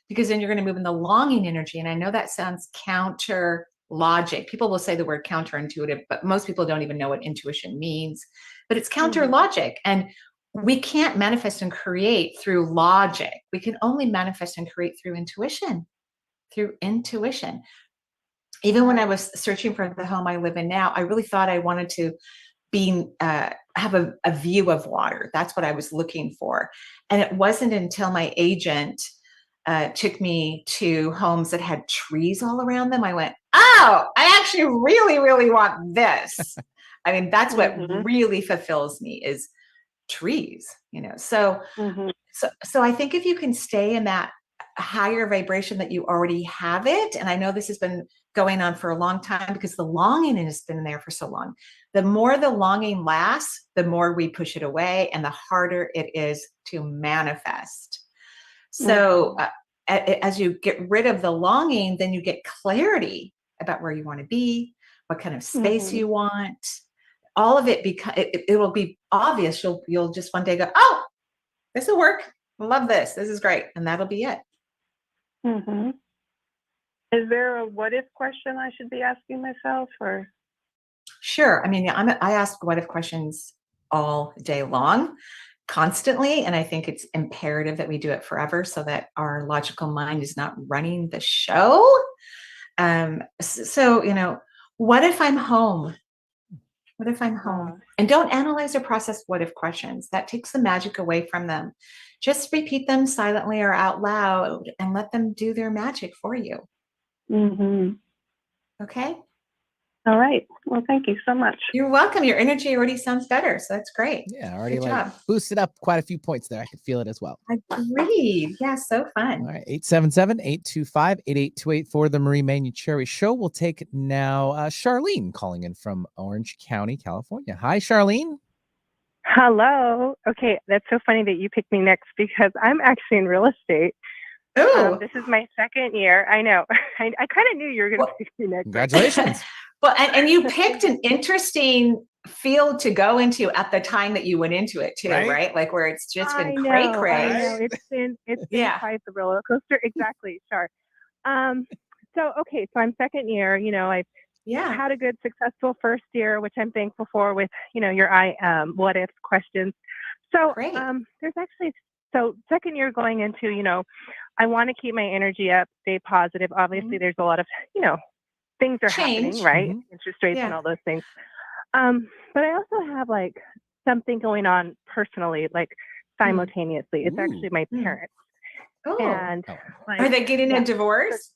Speaker 1: because then you're going to move in the longing energy. And I know that sounds counter logic. People will say the word counterintuitive, but most people don't even know what intuition means, but it's counter logic. And we can't manifest and create through logic. We can only manifest and create through intuition. Even when I was searching for the home I live in now, I really thought I wanted to have a view of water. That's what I was looking for. And it wasn't until my agent took me to homes that had trees all around them, I went, oh, I actually really, really want this. I mean, that's what really fulfills me is trees, so so I think if you can stay in that higher vibration that you already have it, and I know this has been going on for a long time because the longing has been there for so long. The more the longing lasts, the more we push it away and the harder it is to manifest. So as you get rid of the longing, then you get clarity about where you want to be, what kind of space you want, all of it, because it will be obvious. You'll just one day go, oh, this will work. I love this. This is great. And that'll be it.
Speaker 11: Is there a what if question I should be asking myself, or?
Speaker 1: Sure. I mean, I ask what if questions all day long, constantly. And I think it's imperative that we do it forever so that our logical mind is not running the show. So, what if I'm home? What if I'm home? And don't analyze or process what if questions. That takes the magic away from them. Just repeat them silently or out loud and let them do their magic for you. Okay?
Speaker 11: All right. Well, thank you so much.
Speaker 1: You're welcome. Your energy already sounds better. So that's great.
Speaker 2: Yeah, already
Speaker 1: Good job.
Speaker 2: boosted up quite a few points there. I could feel it as well.
Speaker 1: Agreed. Yeah, so fun.
Speaker 2: All right. 877-825-8828 for the Marie Manuchehri Show. We'll take now Charlene calling in from Orange County, California. Hi, Charlene.
Speaker 14: Hello. Okay, that's so funny that you picked me next because I'm actually in real estate.
Speaker 1: Oh,
Speaker 14: this is my second year. I know. I kind of knew you were going to pick me next.
Speaker 2: Congratulations.
Speaker 1: Well, and you picked an interesting field to go into at the time that you went into it too, right? Like where it's just been cray.
Speaker 14: I know. It's been quite the roller coaster. Exactly. Sure. So I'm second year. I've had a good, successful first year, which I'm thankful for with, your what if questions. So there's actually, second year going into, I want to keep my energy up, stay positive. Obviously, there's a lot of, things are happening, right? Interest rates and all those things. But I also have like something going on personally, like simultaneously. It's actually my parents.
Speaker 1: Oh.
Speaker 14: And
Speaker 1: are they getting a divorce?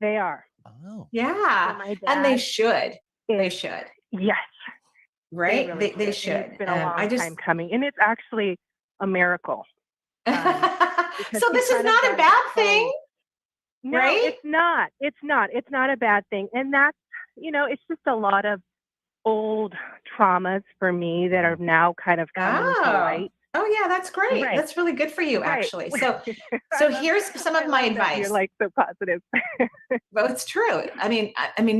Speaker 14: They are.
Speaker 2: Oh.
Speaker 1: Yeah.
Speaker 14: So
Speaker 1: and they should. They should.
Speaker 14: Yes.
Speaker 1: Right?
Speaker 14: They
Speaker 1: should.
Speaker 14: It's been a long time coming. And it's actually a miracle.
Speaker 1: So this is not a bad thing.
Speaker 14: No,
Speaker 1: right?
Speaker 14: It's not. It's not a bad thing. And that's, it's just a lot of old traumas for me that are now kind of coming to light.
Speaker 1: Oh yeah, that's great.
Speaker 14: Right.
Speaker 1: That's really good for you, actually. So here's some of my advice.
Speaker 14: You're like so positive.
Speaker 1: Well, it's true. I mean,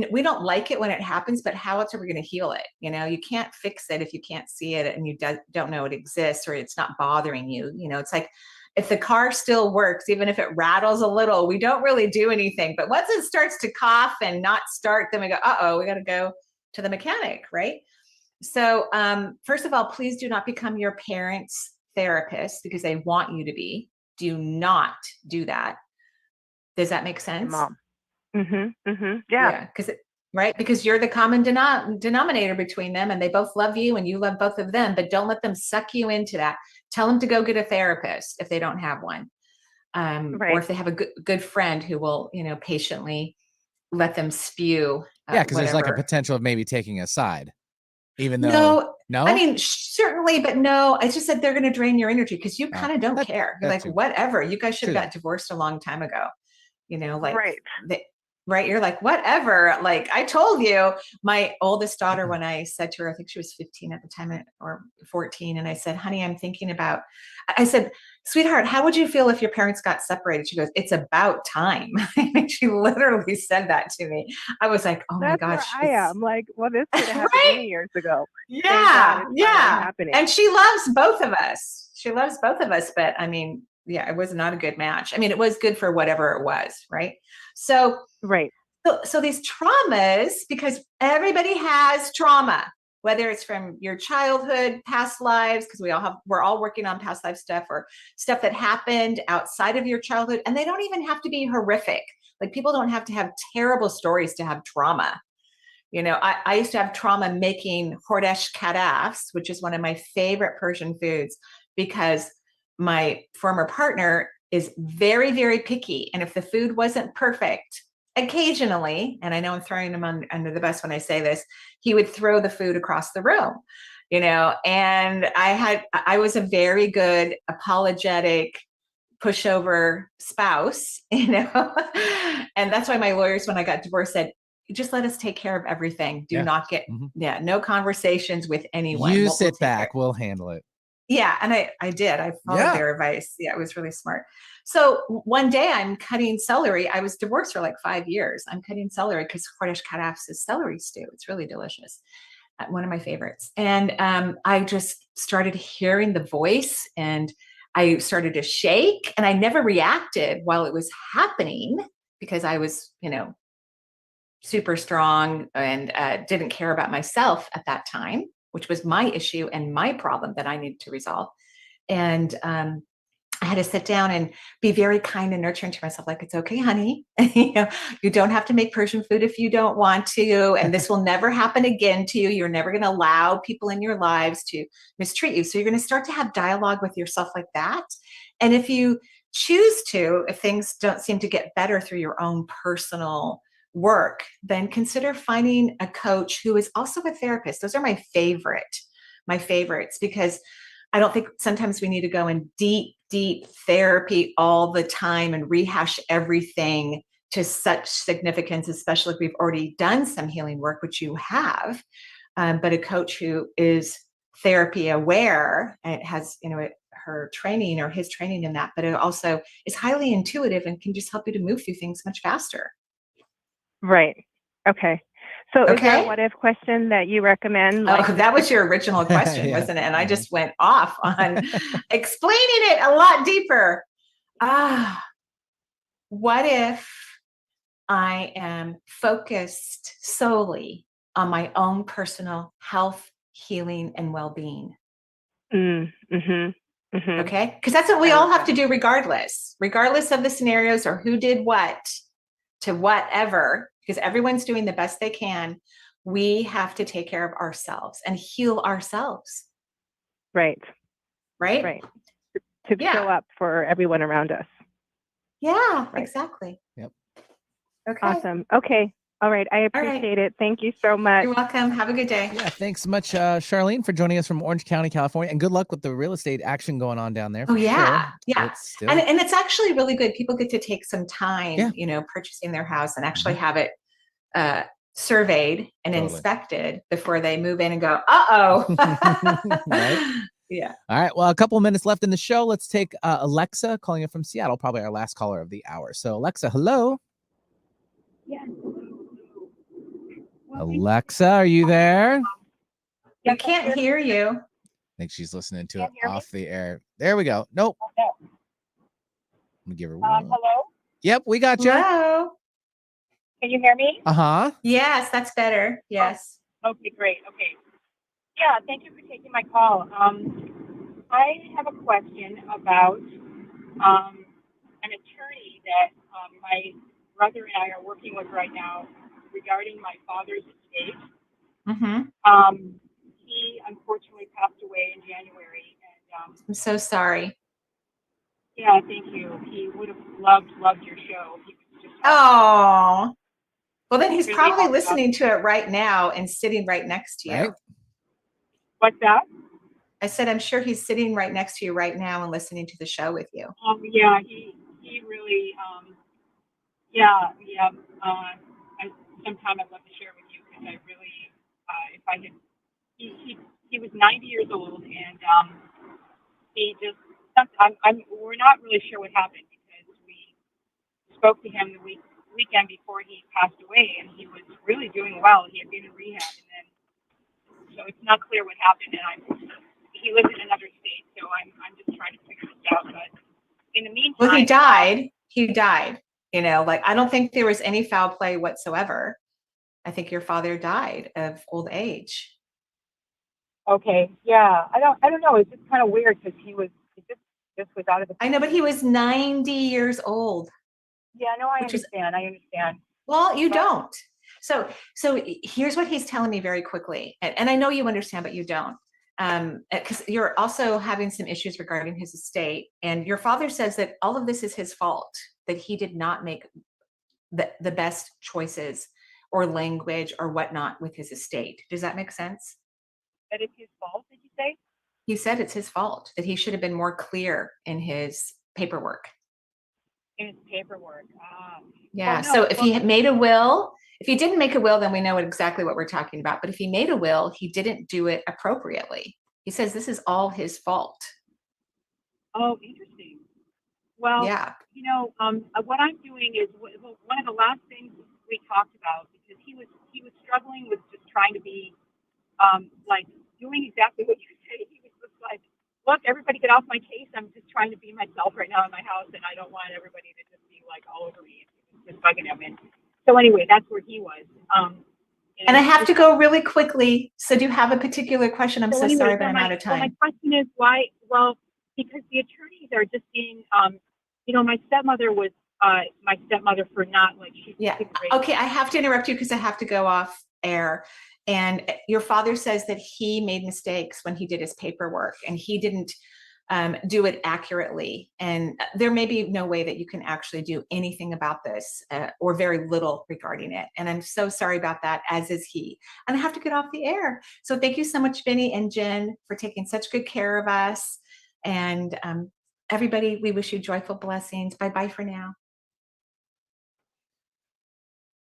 Speaker 1: we don't like it when it happens, but how else are we going to heal it? You can't fix it if you can't see it and you don't know it exists or it's not bothering you. It's like if the car still works, even if it rattles a little, we don't really do anything. But once it starts to cough and not start, then we go, we got to go to the mechanic, right? So first of all, please do not become your parents' therapist because they want you to be. Do not do that. Does that make sense?
Speaker 14: Mom. Yeah.
Speaker 1: Because you're the common denominator between them and they both love you and you love both of them, but don't let them suck you into that. Tell them to go get a therapist if they don't have one. Or if they have a good friend who will, patiently let them spew.
Speaker 2: Because there's like a potential of maybe taking a side. Even though no,
Speaker 1: I mean, certainly, but no, it's just that they're going to drain your energy because you kind of don't care. You're like, whatever, you guys should have got divorced a long time ago. Right. You're like, whatever. Like I told you, my oldest daughter, when I said to her, I think she was 15 at the time or 14. And I said, honey, I said, sweetheart, how would you feel if your parents got separated? She goes, it's about time. She literally said that to me. I was like, oh my gosh.
Speaker 14: I am like, well, this could have happened many years ago.
Speaker 1: Yeah. And she loves both of us. But I mean, it was not a good match. I mean, it was good for whatever it was. Right. So these traumas, because everybody has trauma, whether it's from your childhood, past lives, because we're all working on past life stuff or stuff that happened outside of your childhood. And they don't even have to be horrific. Like people don't have to have terrible stories to have trauma. I used to have trauma making hordesh kadafs, which is one of my favorite Persian foods, because my former partner is very, very picky. And if the food wasn't perfect, occasionally, and I know I'm throwing him under the bus when I say this, he would throw the food across the room. and I was a very good apologetic pushover spouse, and that's why my lawyers, when I got divorced, said, just let us take care of everything. Do not get, no conversations with anyone.
Speaker 2: You sit back, we'll handle it.
Speaker 1: Yeah. And I did. I followed their advice. Yeah, it was really smart. So one day I'm cutting celery. I was divorced for like 5 years. I'm cutting celery because Cornish Caraf's is celery stew. It's really delicious. One of my favorites. And I just started hearing the voice, and I started to shake, and I never reacted while it was happening because I was, super strong and didn't care about myself at that time, which was my issue and my problem that I needed to resolve. And I had to sit down and be very kind and nurturing to myself. Like, it's okay, honey. You don't have to make Persian food if you don't want to. And this will never happen again to you. You're never going to allow people in your lives to mistreat you. So you're going to start to have dialogue with yourself like that. And if you choose to, if things don't seem to get better through your own personal work, then consider finding a coach who is also a therapist. Those are my favorites, because I don't think sometimes we need to go in deep therapy all the time and rehash everything to such significance, especially if we've already done some healing work, which you have. But a coach who is therapy aware and has, her training or his training in that, but it also is highly intuitive and can just help you to move through things much faster.
Speaker 14: Right. Okay. So is there a what if question that you recommend?
Speaker 1: That was your original question, wasn't it? And I just went off on explaining it a lot deeper. What if I am focused solely on my own personal health, healing, and well-being? Okay. Because that's what we all have to do regardless of the scenarios or who did what to whatever, because everyone's doing the best they can. We have to take care of ourselves and heal ourselves.
Speaker 14: Right. To show up for everyone around us.
Speaker 1: Yeah, exactly.
Speaker 2: Yep.
Speaker 1: Okay.
Speaker 14: Awesome. Okay. All right. I appreciate it. Thank you so much.
Speaker 1: You're welcome. Have a good day.
Speaker 2: Yeah. Thanks so much, Charlene, for joining us from Orange County, California, and good luck with the real estate action going on down there.
Speaker 1: Yeah.
Speaker 2: It's still...
Speaker 1: and it's actually really good. People get to take some time, purchasing their house and actually have it surveyed and inspected before they move in and go,
Speaker 2: Right?
Speaker 1: Yeah.
Speaker 2: All right. Well, a couple of minutes left in the show. Let's take Alexa, calling in from Seattle, probably our last caller of the hour. So Alexa, hello.
Speaker 15: Yes.
Speaker 2: Alexa, are you there?
Speaker 1: I can't hear you.
Speaker 2: I think she's listening to it off the air. There we go. Nope.
Speaker 15: Okay.
Speaker 2: Let me give her
Speaker 15: hello?
Speaker 2: Yep, we got you.
Speaker 1: Hello.
Speaker 15: Can you hear me?
Speaker 2: Uh-huh.
Speaker 1: Yes, that's better. Yes.
Speaker 15: Okay, great. Okay. Yeah, thank you for taking my call. I have a question about an attorney that my brother and I are working with right now regarding my father's estate. He unfortunately passed away in January, and
Speaker 1: I'm so sorry.
Speaker 15: Yeah, thank you. He would have loved your show. He was just
Speaker 1: well, then he's probably listening to it right now and sitting right next to you.
Speaker 2: Right?
Speaker 15: What's that?
Speaker 1: I said, I'm sure he's sitting right next to you right now and listening to the show with you.
Speaker 15: Yeah, he really, sometime I'd love to share with you, because I really, if I could, he was 90 years old, and he just, we're not really sure what happened, because we spoke to him the weekend before he passed away, and he was really doing well. He had been in rehab, and then, so it's not clear what happened, and he lives in another state, so I'm just trying to figure this out. But in the meantime,
Speaker 1: well, he died. I don't think there was any foul play whatsoever. I think your father died of old age.
Speaker 15: Okay, yeah, I don't know. It's just kind of weird, because he just was out of the.
Speaker 1: I know, but he was 90 years old.
Speaker 15: Yeah, no, I understand.
Speaker 1: Well, you don't. So here's what he's telling me very quickly, and I know you understand, but you don't, because you're also having some issues regarding his estate, and your father says that all of this is his fault, that he did not make the best choices or language or whatnot with his estate. Does that make sense?
Speaker 15: that it's his fault, did you say?
Speaker 1: He said it's his fault, that he should have been more clear in his paperwork.
Speaker 15: In his paperwork.
Speaker 1: Yeah.
Speaker 15: Oh,
Speaker 1: So
Speaker 15: no.
Speaker 1: if he had made a will, if he didn't make a will, then we know exactly what we're talking about. But if he made a will, he didn't do it appropriately. He says this is all his fault.
Speaker 15: Oh, interesting. Well,
Speaker 1: yeah.
Speaker 15: What I'm doing is one of the last things we talked about, because he was struggling with just trying to be like doing exactly what you say. He was just like, look, everybody get off my case. I'm just trying to be myself right now in my house, and I don't want everybody to just be like all over me. It's just bugging him. And so anyway, that's where he was.
Speaker 1: And I have to go really quickly. So do you have a particular question? I'm so
Speaker 15: anyway,
Speaker 1: sorry, but I'm out of time.
Speaker 15: So my question is why? Well, because the attorneys are just being, my stepmother was my stepmother for not like she.
Speaker 1: Yeah. Okay, I have to interrupt you because I have to go off air. And your father says that he made mistakes when he did his paperwork, and he didn't do it accurately. And there may be no way that you can actually do anything about this or very little regarding it. And I'm so sorry about that, as is he. And I have to get off the air. So thank you so much, Vinny and Jen, for taking such good care of us. And everybody, we wish you joyful blessings. Bye-bye for now.